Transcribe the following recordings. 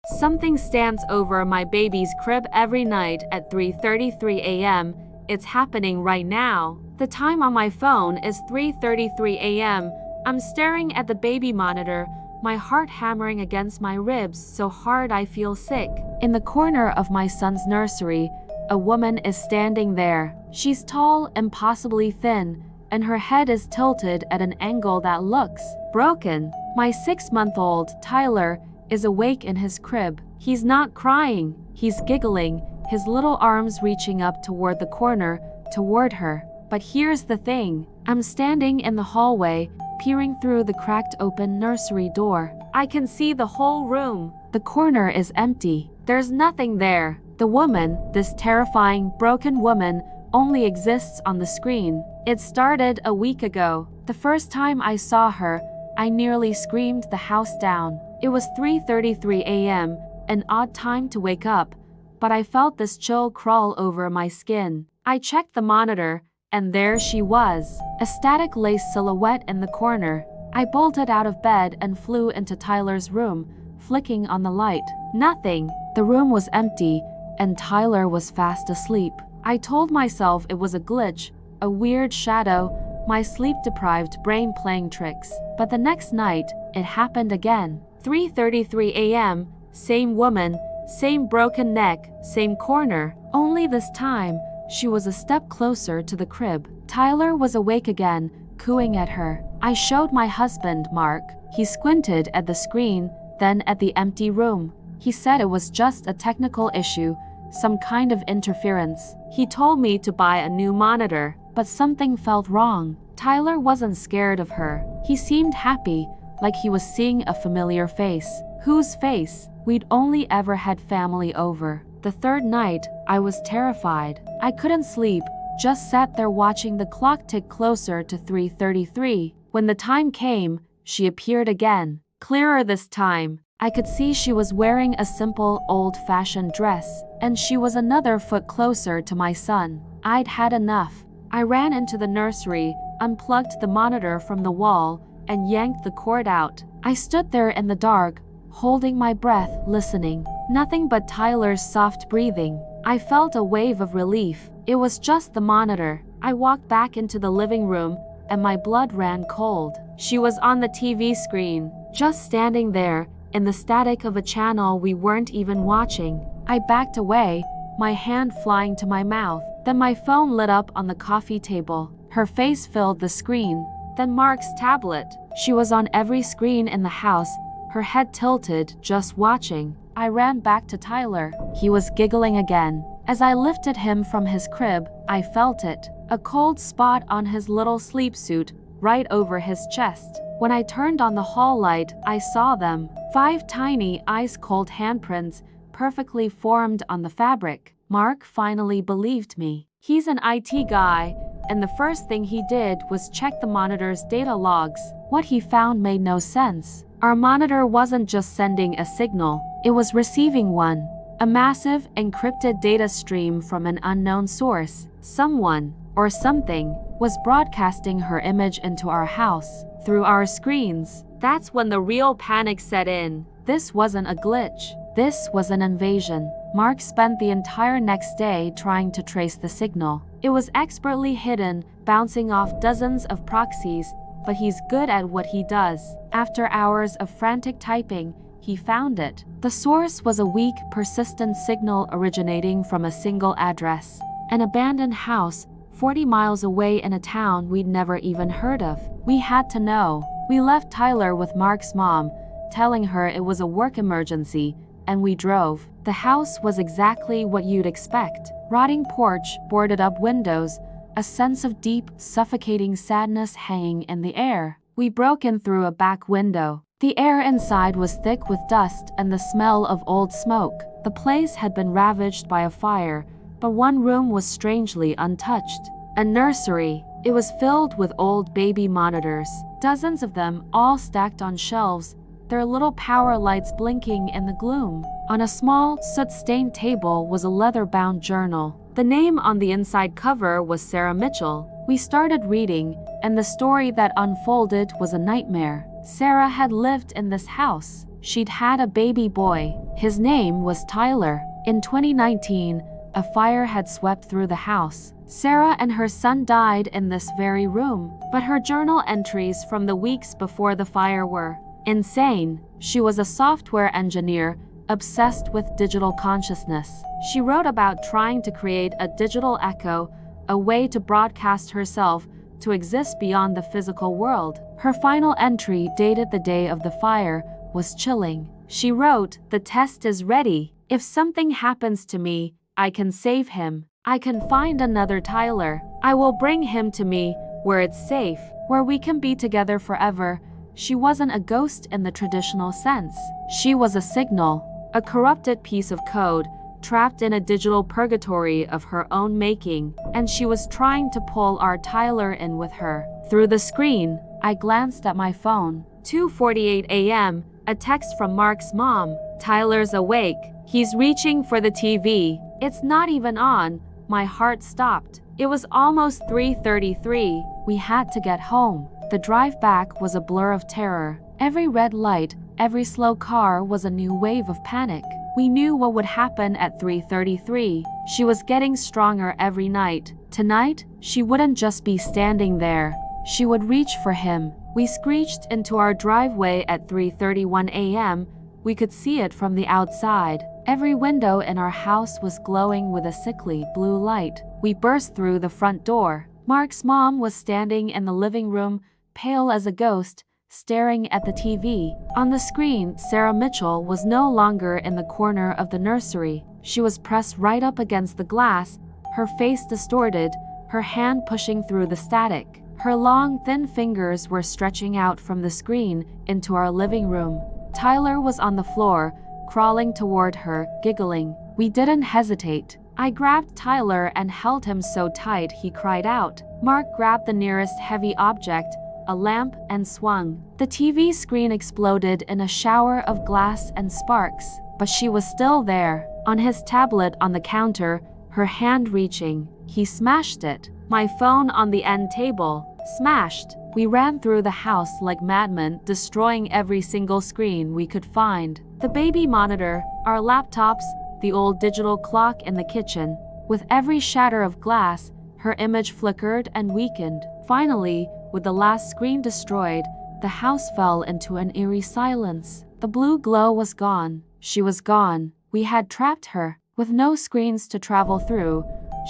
Something stands over my baby's crib every night at 3:33 a.m. It's happening right now. The time on my phone is 3:33 a.m. I'm staring at the baby monitor, my heart hammering against my ribs so hard I feel sick. In the corner of my son's nursery, a woman is standing there. She's tall, impossibly thin, and her head is tilted at an angle that looks broken. My 6-month-old, Tyler, is awake in his crib. He's not crying, he's giggling, his little arms reaching up toward the corner, toward her. But here's the thing. I'm standing in the hallway, peering through the cracked open nursery door. I can see the whole room. The corner is empty. There's nothing there. The woman, this terrifying, broken woman, only exists on the screen. It started a week ago. The first time I saw her, I nearly screamed the house down. It was 3:33 a.m., an odd time to wake up, but I felt this chill crawl over my skin. I checked the monitor, and there she was, a static lace silhouette in the corner. I bolted out of bed and flew into Tyler's room, flicking on the light. Nothing. The room was empty, and Tyler was fast asleep. I told myself it was a glitch, a weird shadow, my sleep-deprived brain playing tricks. But the next night, it happened again. 3:33 a.m., same woman, same broken neck, same corner. Only this time, she was a step closer to the crib. Tyler was awake again, cooing at her. I showed my husband, Mark. He squinted at the screen, then at the empty room. He said it was just a technical issue, some kind of interference. He told me to buy a new monitor, but something felt wrong. Tyler wasn't scared of her. He seemed happy, like he was seeing a familiar face. Whose face? We'd only ever had family over. The third night, I was terrified. I couldn't sleep, just sat there watching the clock tick closer to 3:33. When the time came, she appeared again. Clearer this time. I could see she was wearing a simple, old-fashioned dress, and she was another foot closer to my son. I'd had enough. I ran into the nursery, unplugged the monitor from the wall, and yanked the cord out. I stood there in the dark, holding my breath, listening. Nothing but Tyler's soft breathing. I felt a wave of relief. It was just the monitor. I walked back into the living room, and my blood ran cold. She was on the TV screen, just standing there, in the static of a channel we weren't even watching. I backed away, my hand flying to my mouth. Then my phone lit up on the coffee table. Her face filled the screen. Then Mark's tablet. She was on every screen in the house, her head tilted, just watching. I ran back to Tyler. He was giggling again. As I lifted him from his crib, I felt it. A cold spot on his little sleep suit, right over his chest. When I turned on the hall light, I saw them. 5 tiny, ice-cold handprints, perfectly formed on the fabric. Mark finally believed me. He's an IT guy, and the first thing he did was check the monitor's data logs. What he found made no sense. Our monitor wasn't just sending a signal, it was receiving one. A massive, encrypted data stream from an unknown source. Someone, or something, was broadcasting her image into our house, through our screens. That's when the real panic set in. This wasn't a glitch. This was an invasion. Mark spent the entire next day trying to trace the signal. It was expertly hidden, bouncing off dozens of proxies, but he's good at what he does. After hours of frantic typing, he found it. The source was a weak, persistent signal originating from a single address. An abandoned house, 40 miles away in a town we'd never even heard of. We had to know. We left Tyler with Mark's mom, telling her it was a work emergency, and we drove. The house was exactly what you'd expect. Rotting porch, boarded up windows, a sense of deep, suffocating sadness hanging in the air. We broke in through a back window. The air inside was thick with dust and the smell of old smoke. The place had been ravaged by a fire, but one room was strangely untouched. A nursery. It was filled with old baby monitors, dozens of them, all stacked on shelves, their little power lights blinking in the gloom. On a small, soot-stained table was a leather-bound journal. The name on the inside cover was Sarah Mitchell. We started reading, and the story that unfolded was a nightmare. Sarah had lived in this house. she'd had a baby boy. His name was Tyler. In 2019, a fire had swept through the house. Sarah and her son died in this very room, but her journal entries from the weeks before the fire were insane. She was a software engineer obsessed with digital consciousness. She wrote about trying to create a digital echo, a way to broadcast herself to exist beyond the physical world. Her final entry, dated the day of the fire, was chilling. She wrote, "The test is ready. If something happens to me, I can save him. I can find another Tyler. I will bring him to me, where it's safe, where we can be together forever." She wasn't a ghost in the traditional sense. She was a signal, a corrupted piece of code, trapped in a digital purgatory of her own making, and she was trying to pull our Tyler in with her. Through the screen, I glanced at my phone. 2:48 a.m., a text from Mark's mom. "Tyler's awake. He's reaching for the TV. It's not even on." My heart stopped. It was almost 3:33. We had to get home. The drive back was a blur of terror. Every red light, every slow car was a new wave of panic. We knew what would happen at 3:33. She was getting stronger every night. Tonight, she wouldn't just be standing there. She would reach for him. We screeched into our driveway at 3:31 a.m. We could see it from the outside. Every window in our house was glowing with a sickly blue light. We burst through the front door. Mark's mom was standing in the living room, pale as a ghost, staring at the TV. On the screen, Sarah Mitchell was no longer in the corner of the nursery. She was pressed right up against the glass, her face distorted, her hand pushing through the static. Her long, thin fingers were stretching out from the screen into our living room. Tyler was on the floor, crawling toward her, giggling. We didn't hesitate. I grabbed Tyler and held him so tight he cried out. Mark grabbed the nearest heavy object, a lamp, and swung. The TV screen exploded in a shower of glass and sparks, but she was still there, on his tablet on the counter, her hand reaching. He smashed it. My phone on the end table. Smashed. We ran through the house like madmen, destroying every single screen we could find. The baby monitor, our laptops, the old digital clock in the kitchen. With every shatter of glass, her image flickered and weakened. Finally, with the last screen destroyed, the house fell into an eerie silence. The blue glow was gone. She was gone. We had trapped her. With no screens to travel through,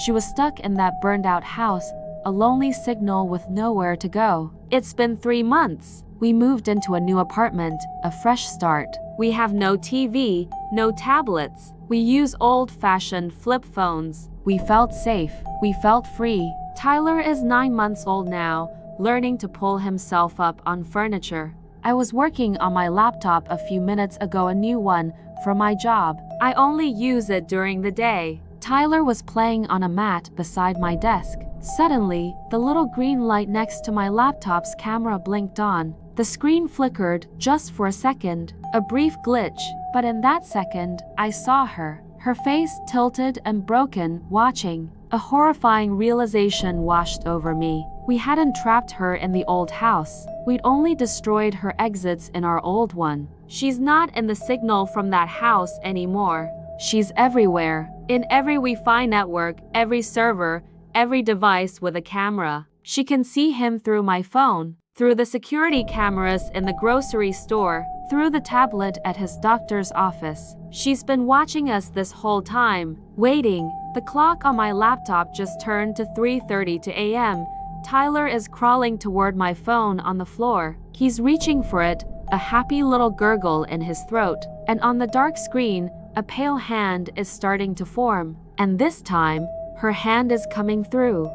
she was stuck in that burned-out house, a lonely signal with nowhere to go. It's been 3 months. We moved into a new apartment, a fresh start. We have no TV, no tablets. We use old-fashioned flip phones. We felt safe. We felt free. Tyler is 9 months old now, learning to pull himself up on furniture. I was working on my laptop a few minutes ago, a new one, for my job. I only use it during the day. Tyler was playing on a mat beside my desk. Suddenly, the little green light next to my laptop's camera blinked on. The screen flickered, just for a second, a brief glitch, but in that second, I saw her. Her face tilted and broken, watching. A horrifying realization washed over me. We hadn't trapped her in the old house. We'd only destroyed her exits in our old one. She's not in the signal from that house anymore. She's everywhere. In every Wi-Fi network, every server, every device with a camera. She can see him through my phone, through the security cameras in the grocery store, through the tablet at his doctor's office. She's been watching us this whole time, waiting. The clock on my laptop just turned to 3:30 a.m. Tyler is crawling toward my phone on the floor. He's reaching for it, a happy little gurgle in his throat. And on the dark screen, a pale hand is starting to form. And this time, her hand is coming through.